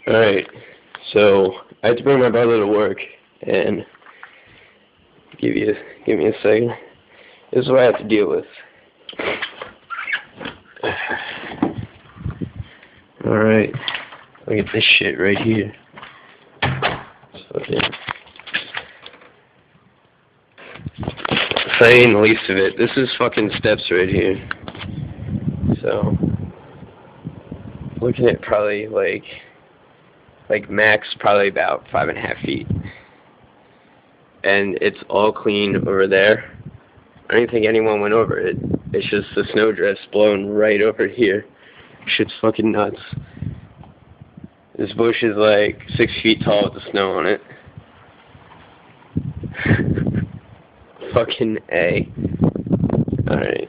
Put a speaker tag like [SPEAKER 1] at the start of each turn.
[SPEAKER 1] Alright, so I had to bring my brother to work, and give me a second. This is what I have to deal with. Alright, look at this shit right here. Saying the least of it, this is fucking steps right here. So, looking at probably like max probably about 5.5 feet. And it's all clean over there. I don't think anyone went over it. It's just the snowdrifts blowing right over here. Shit's fucking nuts. This bush is like 6 feet tall with the snow on it. Fucking A. Alright.